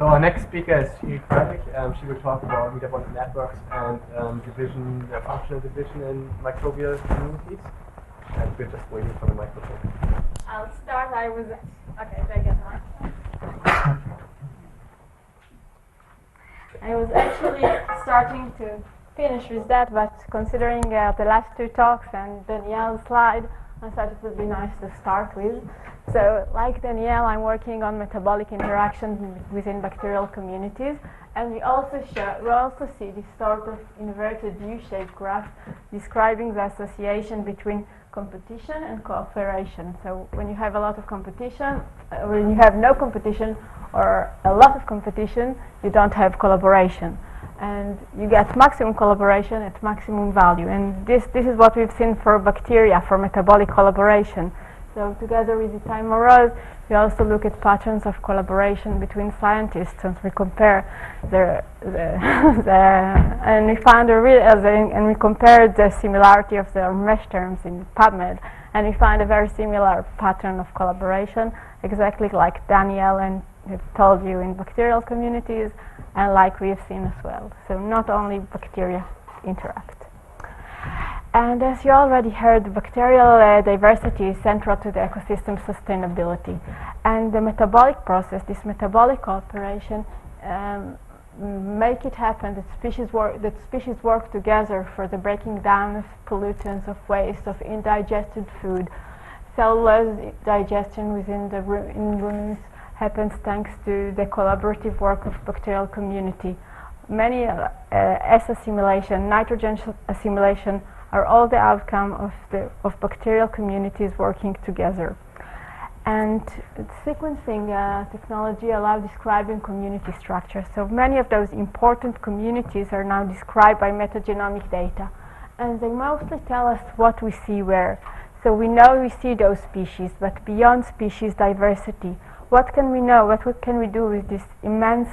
So our next speaker is Shiri Freilich. She will talk about metabolic networks and division, functional division in microbial communities. And we're just waiting for the microphone. I'll start. Okay, I get one. I was actually starting to finish with that, but considering the last two talks and Danielle's slide, I thought it would be nice to start with. So, like Danielle, I'm working on metabolic interactions within bacterial communities, and we also see this sort of inverted U-shaped graph describing the association between competition and cooperation. So, when you have a lot of competition, when you have no competition or a lot of competition, you don't have collaboration. And you get maximum collaboration at maximum value. And this is what we've seen for bacteria, for metabolic collaboration. So together with Itai Moroz, we also look at patterns of collaboration between scientists, and we compare and we found and we compared the similarity of the mesh terms in PubMed, and we find a very similar pattern of collaboration, exactly like Danielle and have told you in bacterial communities, and like we have seen as well. So not only bacteria interact. And as you already heard, bacterial diversity is central to the ecosystem sustainability. And the metabolic process, this metabolic cooperation, make it happen that species work together for the breaking down of pollutants, of waste, of indigested food. Cellulose digestion within the in ruminants happens thanks to the collaborative work of bacterial community. Many S assimilation, nitrogen assimilation are all the outcome of bacterial communities working together. And sequencing technology allows describing community structure. So many of those important communities are now described by metagenomic data, and they mostly tell us what we see where. So we know we see those species, but beyond species diversity, what can we know? What can we do with this immense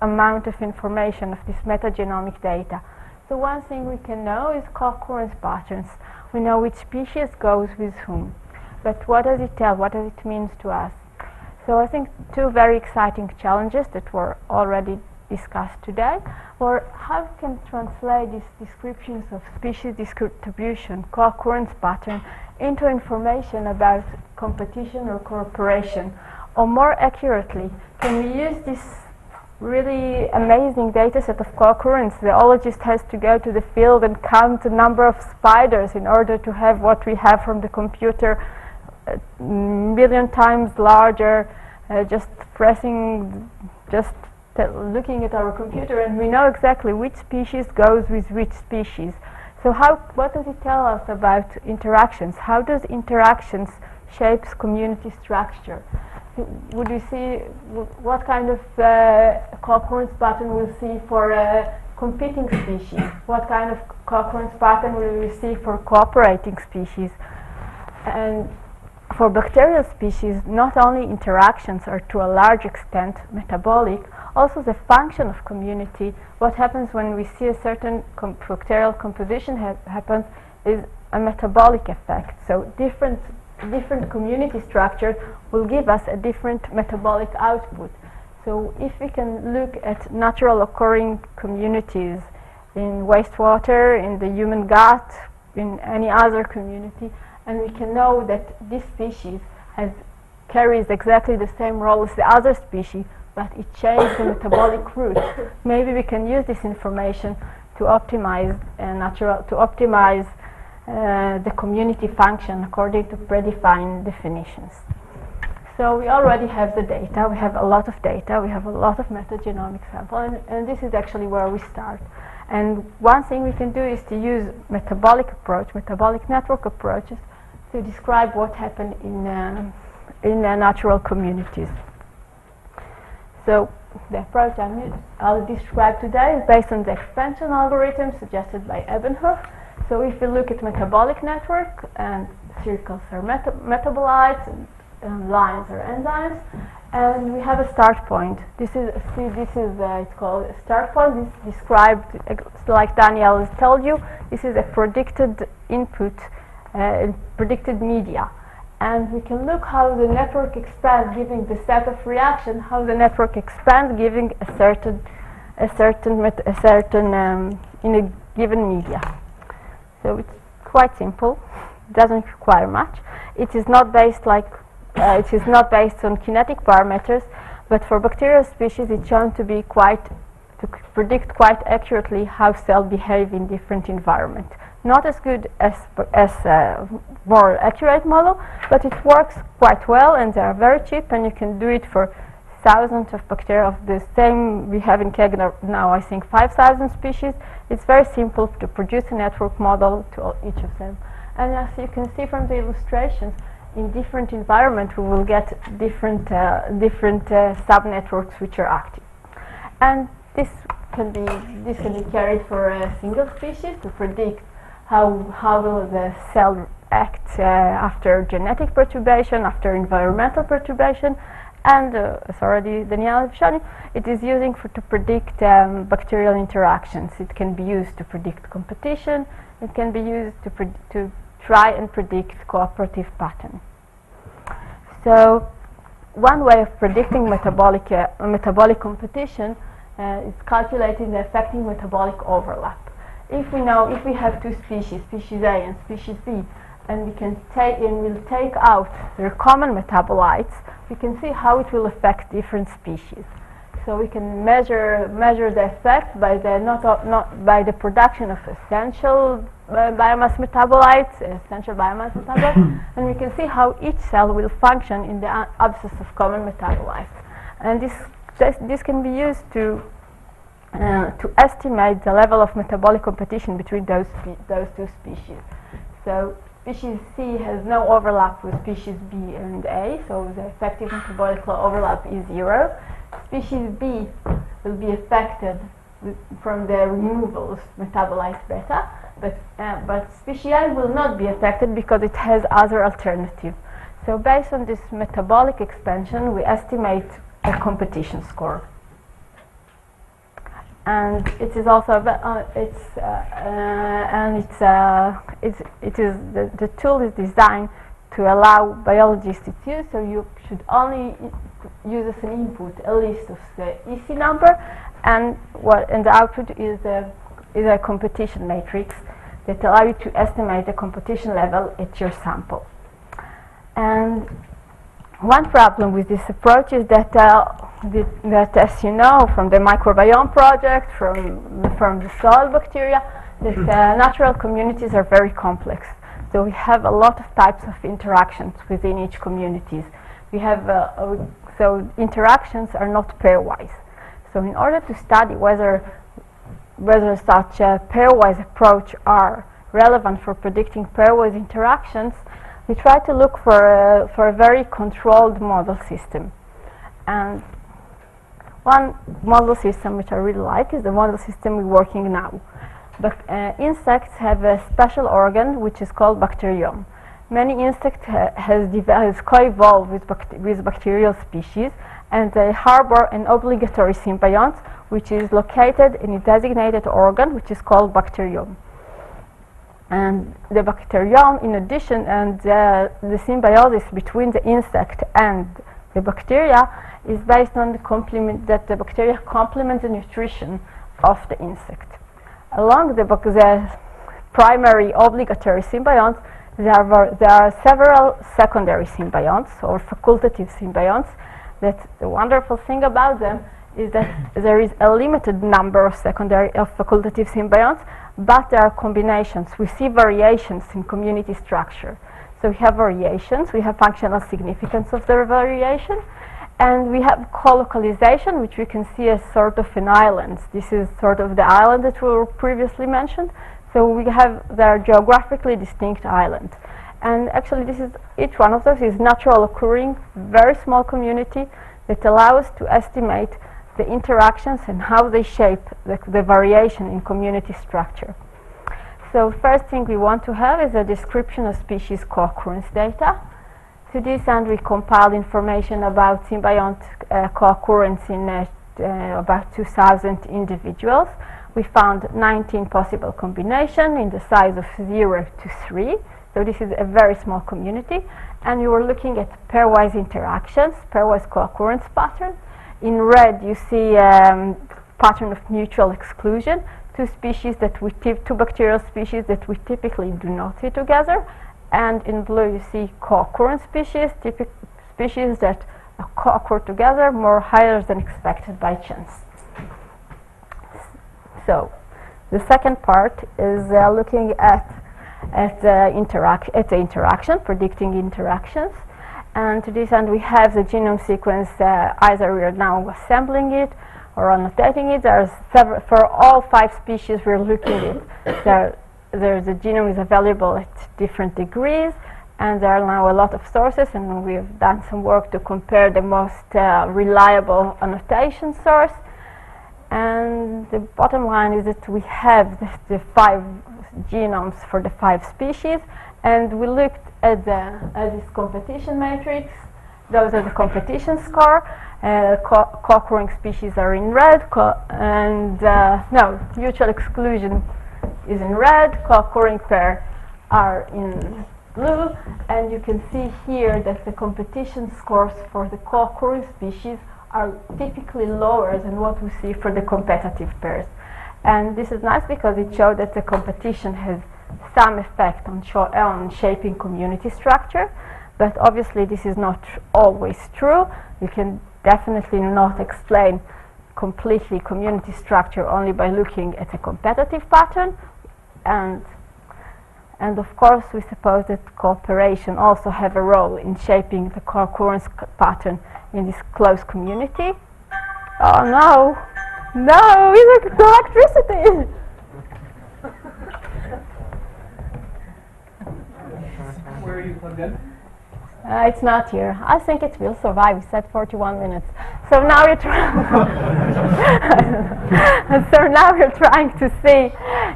amount of information, of this metagenomic data? So one thing we can know is co-occurrence patterns. We know which species goes with whom. But what does it tell? What does it mean to us? So I think two very exciting challenges that were already discussed today were how we can translate these descriptions of species distribution, co-occurrence pattern, into information about competition or cooperation. Or more accurately, can we use this really amazing data set of co-occurrence? The zoologist has to go to the field and count the number of spiders in order to have what we have from the computer, a million times larger, looking at our computer, and we know exactly which species goes with which species. So what does it tell us about interactions? How does interactions shapes community structure? Would you see what kind of co-occurrence pattern we'll see for competing species? What kind of co-occurrence pattern will we see for cooperating species? And for bacterial species, not only interactions are to a large extent metabolic, also the function of community, what happens when we see a certain bacterial composition happens, is a metabolic effect. So different community structures will give us a different metabolic output. So if we can look at natural occurring communities in wastewater, in the human gut, in any other community, and we can know that this species carries exactly the same role as the other species, but it changed the metabolic route, maybe we can use this information to optimize the community function according to predefined definitions. So we already have the data, we have a lot of data, we have a lot of metagenomic samples, and this is actually where we start. And one thing we can do is to use metabolic network approaches to describe what happened in natural communities. So the approach I'll describe today is based on the expansion algorithm suggested by Ebenhoff. So if we look at metabolic network, and circles are metabolites, and lines are enzymes, and we have a start point. This is it's called a start point. This is described like Danielle has told you. This is a predicted input, predicted media, And we can look how the network expands, giving the set of reaction, how the network expands, giving a certain in a given media. So it's quite simple. It doesn't require much. It is not based it is not based on kinetic parameters, but for bacterial species, it's shown to be to predict quite accurately how cells behave in different environments. Not as good as a more accurate model, but it works quite well, and they are very cheap, and you can do it for thousands of bacteria of the same. We have in KEGG now, I think, 5,000 species. It's very simple to produce a network model to each of them. And as you can see from the illustrations, in different environments, we will get different sub-networks which are active. And this can be carried for a single species to predict how will the cell act after genetic perturbation, after environmental perturbation, and as already Danielle has shown, it is using to predict bacterial interactions. It can be used to predict competition. It can be used to try and predict cooperative pattern. So one way of predicting metabolic competition is calculating the affecting metabolic overlap. If we have two species, species A and species B, and we'll take out their common metabolites, we can see how it will affect different species. So we can measure the effect by by the production of essential biomass metabolites, and we can see how each cell will function in the absence of common metabolites. And this can be used to estimate the level of metabolic competition between those two species. So species C has no overlap with species B and A, so the effective metabolic overlap is 0. Species B will be affected from the removal of metabolite beta, but species A will not be affected because it has other alternatives. So based on this metabolic expansion, we estimate a competition score. And it is also the tool is designed to allow biologists to use. So you should only use as an input a list of the EC number, and the output is a competition matrix that allow you to estimate the competition level at your sample. And one problem with this approach is that as you know from the microbiome project, from the soil bacteria, that natural communities are very complex. So we have a lot of types of interactions within each communities. We have so interactions are not pairwise. So in order to study whether such a pairwise approach are relevant for predicting pairwise interactions, we try to look for a very controlled model system. And one model system which I really like is the model system we're working now. But insects have a special organ which is called bacterium. Many insects has co-evolved with bacterial species, and they harbor an obligatory symbiont which is located in a designated organ which is called bacterium. And the bacterium, in addition, and the symbiosis between the insect and the bacteria is based on that the bacteria complement the nutrition of the insect. Along the primary obligatory symbionts, there are several secondary symbionts or facultative symbionts. That the wonderful thing about them is that there is a limited number of facultative symbionts, but there are combinations. We see variations in community structure. So we have variations, we have functional significance of the variation, and we have co-localization, which we can see as sort of an island. This is sort of the island that we previously mentioned. So there are geographically distinct islands. And actually each one of those is natural occurring, very small community that allow us to estimate the interactions and how they shape the variation in community structure. So first thing we want to have is a description of species co-occurrence data. To this end, we compiled information about symbiont co-occurrence in about 2,000 individuals. We found 19 possible combinations in the size of 0 to 3. So this is a very small community. And you were looking at pairwise interactions, pairwise co-occurrence pattern. In red, you see pattern of mutual exclusion, two bacterial species that we typically do not see together. And in blue, you see co-occurrent species, species that co-occur together more higher than expected by chance. So the second part is looking at the interaction, predicting interactions. And to this end, we have the genome sequence. Either we are now assembling it or annotating it. There's several, for all 5 species we're looking at. The genome is available at different degrees, and there are now a lot of sources, and we've done some work to compare the most reliable annotation source. And the bottom line is that we have the 5 genomes for the 5 species, and we looked at this competition matrix. Those are the competition score. Co-occurring species are in red, mutual exclusion is in red, co-occurring pair are in blue, and you can see here that the competition scores for the co-occurring species are typically lower than what we see for the competitive pairs. And this is nice because it shows that the competition has some effect on shaping community structure, but obviously this is not always true. You can definitely not explain completely community structure only by looking at a competitive pattern, and of course we suppose that cooperation also have a role in shaping the co-occurrence pattern in this close community. Oh no! No! It's electricity! Where are you plugged in? It's not here. I think it will survive. We said 41 minutes. So now you're trying to see.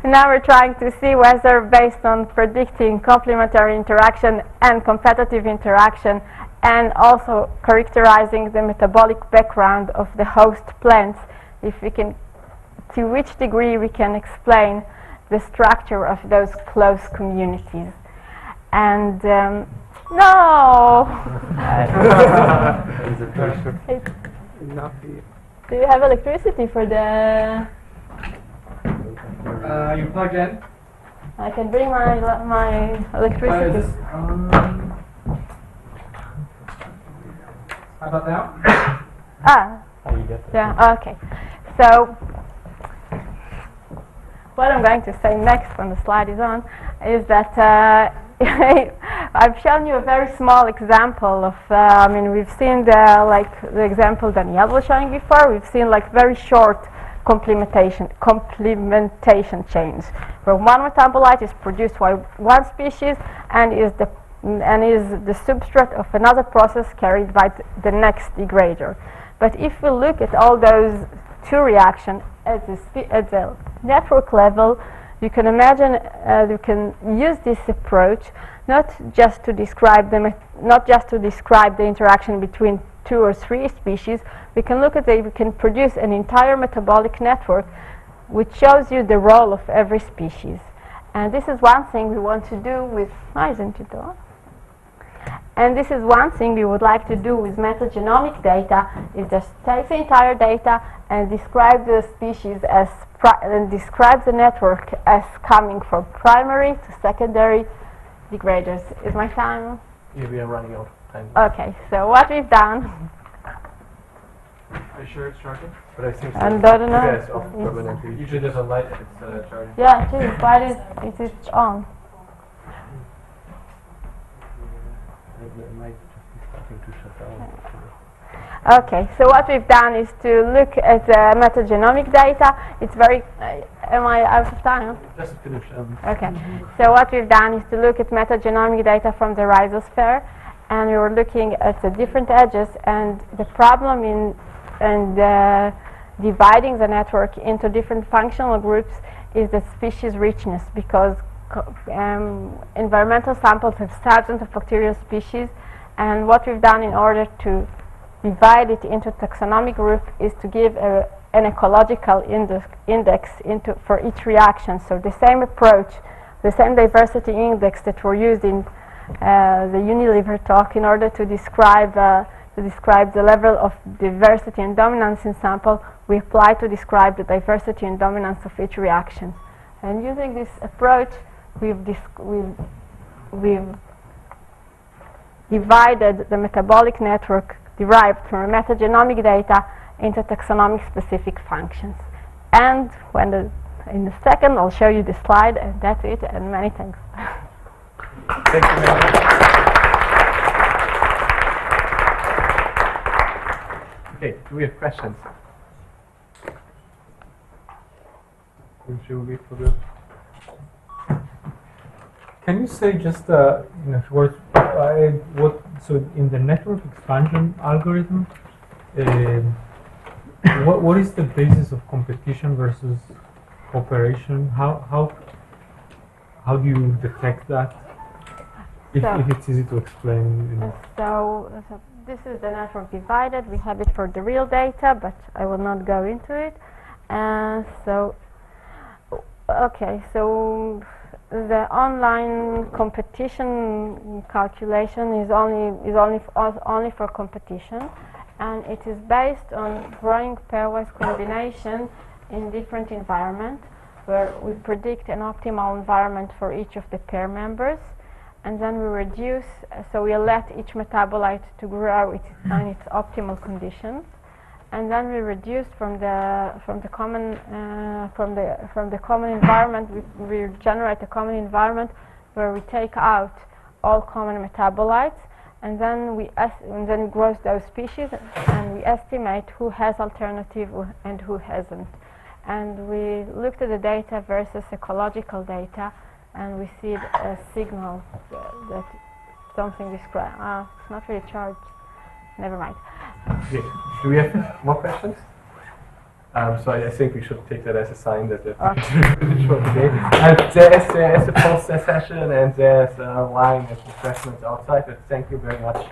Now we're trying to see whether, based on predicting complementary interaction and competitive interaction, and also characterizing the metabolic background of the host plants, if we can, to which degree we can explain the structure of those close communities. And no! Do you have electricity for the... You plugged in? I can bring my electricity. How about now? Ah. How you get that? Yeah, okay. So, what I'm going to say next when the slide is on is that I've shown you a very small example of, we've seen the example Danielle was showing before. We've seen very short complementation chains, where one metabolite is produced by one species and is the substrate of another process carried by the next degrader. But if we look at all those 2 reactions at the network level, you can imagine you can use this approach not just to describe the interaction between 2 or 3 species. We can look at we can produce an entire metabolic network which shows you the role of every species. And this is one thing we want to do with And this is one thing we would like to do with metagenomic data, is just take the entire data and describe the species as and describe the network as coming from primary to secondary degraders. Is my time? Yeah, we are running out of time. Okay, so what we've done. Are you sure it's charging? But I think so. And I don't know. Yeah, it's off permanently. Usually there's a light if it's charging. Yeah, it is. Why is it on? It might just be starting to shut down. Okay, so what we've done is to look at metagenomic data. It's very... am I out of time? Just finish. Okay, so what we've done is to look at metagenomic data from the rhizosphere, and we were looking at the different edges, and the problem in dividing the network into different functional groups is the species richness, because environmental samples have thousands of bacterial species, and what we've done in order to divide it into taxonomic group is to give an ecological index for each reaction. So the same approach the same diversity index that were used in the Unilever talk in order to describe the level of diversity and dominance in sample, we apply to describe the diversity and dominance of each reaction. And using this approach, we've divided the metabolic network derived from metagenomic data into taxonomic specific functions. And in a second, I'll show you the slide, and that's it, and many thanks. Thank you very much. Okay, do we have questions? Should we wait for the... Can you say just in a short so in the network expansion algorithm, what is the basis of competition versus cooperation? How do you detect that? If it's easy to explain. So this is the network divided. We have it for the real data, but I will not go into it. So the online competition calculation is only for competition, and it is based on drawing pairwise combination in different environments, where we predict an optimal environment for each of the pair members, and then we reduce. So we let each metabolite to grow in its optimal conditions. And then we reduce from the common environment. We generate a common environment where we take out all common metabolites, and then we grow those species, and we estimate who has alternative and who hasn't. And we looked at the data versus ecological data, and we see a signal that something described. It's not really charged. Never mind. Okay. Do we have more questions? So I think we should take that as a sign that the short day. And there's a post session, and there's a line of refreshments outside. But thank you very much.